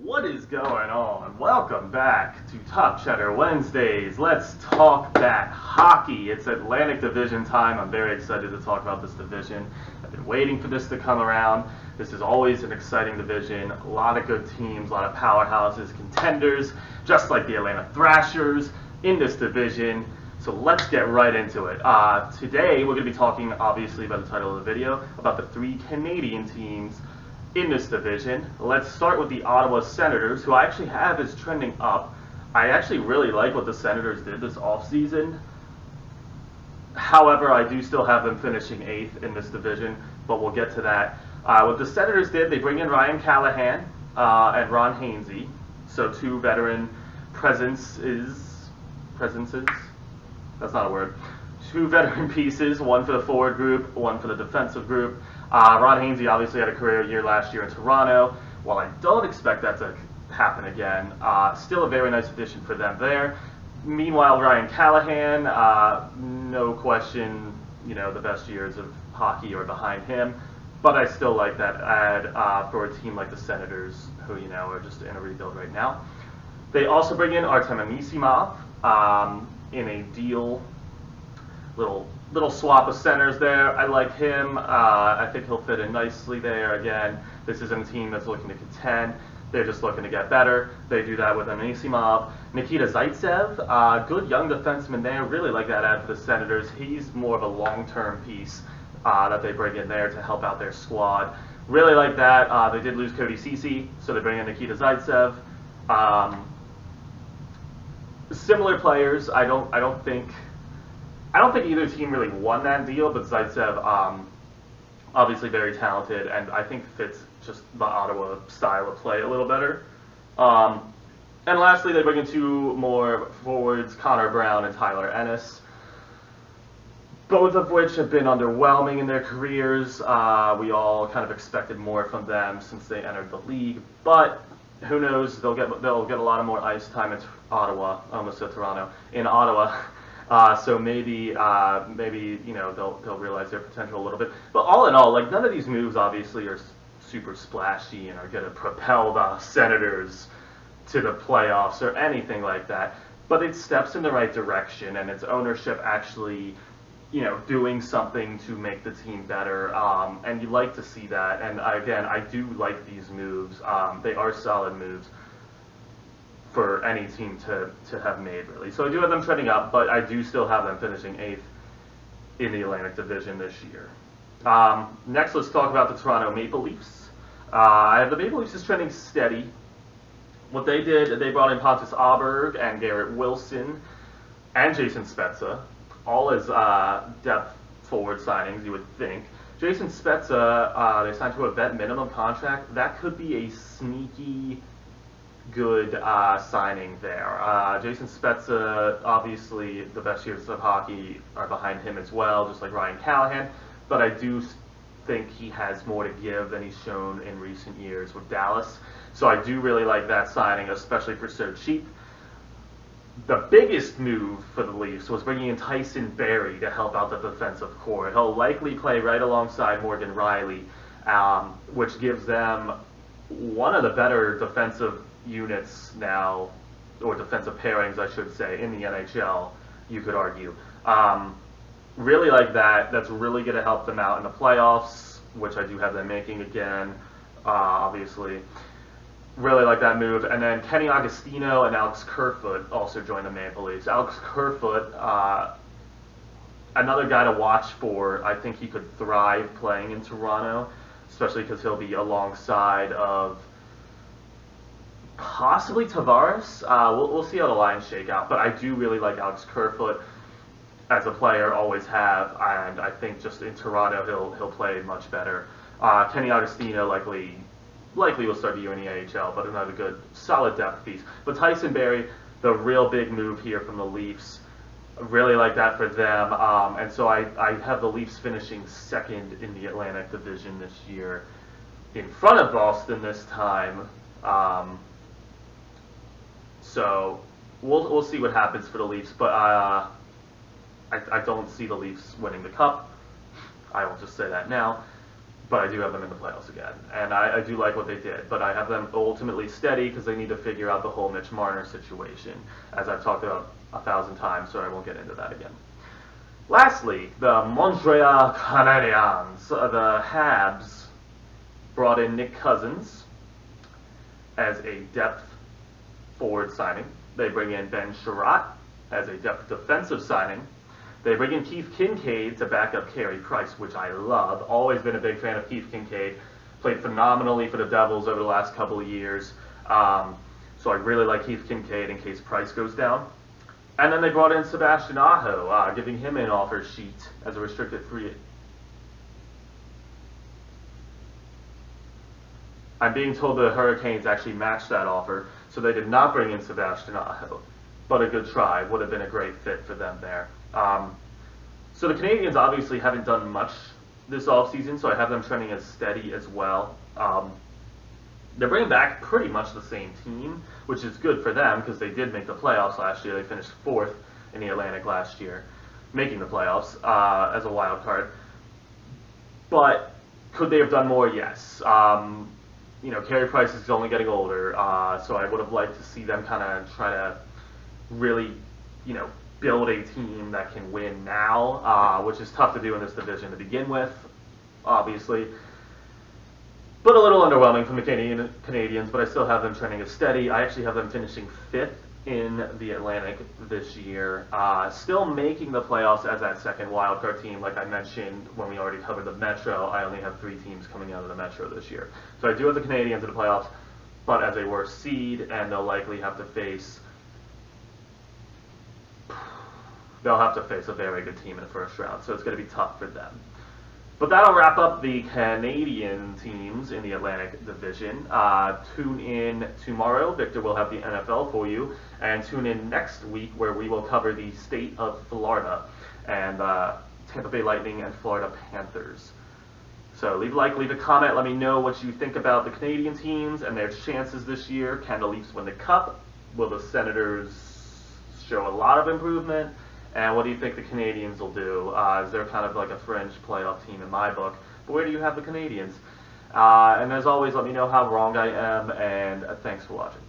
What is going on? Welcome back to Top Cheddar Wednesdays. Let's talk that hockey. It's Atlantic Division time. I'm very excited to talk about this division. I've been waiting for this to come around. This is always an exciting division. A lot of good teams, a lot of powerhouses, contenders, just like the Atlanta Thrashers in this division. So let's get right into it. Today we're going to be talking, obviously, by the title of the video, about the three Canadian teams in this division. Let's start with the Ottawa Senators, who I actually have as trending up. I actually really like what the Senators did this offseason. However, I do still have them finishing 8th in this division, but we'll get to that. What the Senators did, they bring in Ryan Callahan and Ron Hainsey, so two veteran presences. That's not a word. Two veteran pieces, one for the forward group, one for the defensive group. Ron Hainsey obviously had a career year last year in Toronto. While I don't expect that to happen again, still a very nice addition for them there. Meanwhile, Ryan Callahan, no question, the best years of hockey are behind him. But I still like that ad for a team like the Senators, who are just in a rebuild right now. They also bring in Artem Anisimov in a deal. Little swap of centers there. I like him. I think he'll fit in nicely there. Again, this isn't a team that's looking to contend. They're just looking to get better. They do that with Anisimov. Nikita Zaitsev, good young defenseman there. Really like that ad for the Senators. He's more of a long-term piece that they bring in there to help out their squad. Really like that. They did lose Cody Ceci, so they bring in Nikita Zaitsev. Similar players. I don't think either team really won that deal, but Zaitsev, obviously very talented, and I think fits just the Ottawa style of play a little better. And lastly, they bring in two more forwards, Connor Brown and Tyler Ennis, both of which have been underwhelming in their careers. We all kind of expected more from them since they entered the league, but who knows? They'll get a lot of more ice time in Ottawa. I almost said Toronto. In Ottawa. So maybe they'll realize their potential a little bit. But all in all, none of these moves obviously are super splashy and are going to propel the Senators to the playoffs or anything like that. But it's steps in the right direction, and it's ownership actually, doing something to make the team better. And you like to see that. And again, I do like these moves. They are solid moves for any team to have made, really. So I do have them trending up, but I do still have them finishing 8th in the Atlantic Division this year. Next, let's talk about the Toronto Maple Leafs. I have the Maple Leafs is trending steady. What they did, they brought in Pontus Aberg and Garrett Wilson and Jason Spezza, all as depth forward signings, you would think. Jason Spezza, they signed to a vet minimum contract. That could be a sneaky good signing there. Jason Spezza, obviously the best years of hockey are behind him as well, just like Ryan Callahan, but I do think he has more to give than he's shown in recent years with Dallas. So I do really like that signing, especially for so cheap. The biggest move for the Leafs was bringing in Tyson Barrie to help out the defensive core. He'll likely play right alongside Morgan Rielly, which gives them one of the better defensive units now, or defensive pairings, I should say, in the NHL, you could argue. Really like that. That's really going to help them out in the playoffs, which I do have them making again, obviously. Really like that move. And then Kenny Agostino and Alex Kerfoot also joined the Maple Leafs. Alex Kerfoot, another guy to watch for. I think he could thrive playing in Toronto, especially because he'll be alongside of possibly Tavares. We'll see how the lines shake out, but I do really like Alex Kerfoot as a player, always have, and I think just in Toronto he'll play much better. Kenny Agostino likely will start the year in the AHL, but another good, solid depth piece. But Tyson Barrie, the real big move here from the Leafs, really like that for them, and so I have the Leafs finishing 2nd in the Atlantic Division this year, in front of Boston this time. So we'll see what happens for the Leafs, but I don't see the Leafs winning the Cup. I will just say that now. but I do have them in the playoffs again, and I do like what they did, but I have them ultimately steady because they need to figure out the whole Mitch Marner situation, as I've talked about 1,000 times, so I won't get into that again. Lastly, the Montreal Canadiens, the Habs, brought in Nick Cousins as a depth forward signing. They bring in Ben Sherratt as a depth defensive signing. They bring in Keith Kincaid to back up Carey Price, which I love. Always been a big fan of Keith Kincaid. Played phenomenally for the Devils over the last couple of years. So I really like Keith Kincaid in case Price goes down. And then they brought in Sebastian Aho, giving him an offer sheet as a restricted free. I'm being told the Hurricanes actually matched that offer, so they did not bring in Sebastian Aho. But a good try. Would have been a great fit for them there. So the Canadians obviously haven't done much this offseason, so I have them trending as steady as well. They're bringing back pretty much the same team, which is good for them because they did make the playoffs last year. They finished 4th in the Atlantic last year, making the playoffs as a wild card. But could they have done more? Yes. Carey Price is only getting older, so I would have liked to see them kind of try to really, build a team that can win now, which is tough to do in this division to begin with, obviously. But a little underwhelming from the Canadians, but I still have them trending as steady. I actually have them finishing 5th in the Atlantic this year. Still making the playoffs as that second wildcard team. Like I mentioned when we already covered the Metro, I only have 3 teams coming out of the Metro this year. So I do have the Canadians in the playoffs, but as a worse seed, and they'll likely have to face a very good team in the first round, so it's going to be tough for them. But that'll wrap up the Canadian teams in the Atlantic Division. Tune in tomorrow. Victor will have the NFL for you. And tune in next week where we will cover the state of Florida and Tampa Bay Lightning and Florida Panthers. So leave a like, leave a comment. Let me know what you think about the Canadian teams and their chances this year. Can the Leafs win the Cup? Will the Senators show a lot of improvement? And what do you think the Canadians will do? They're kind of like a fringe playoff team in my book. But where do you have the Canadians? And as always, let me know how wrong I am, and thanks for watching.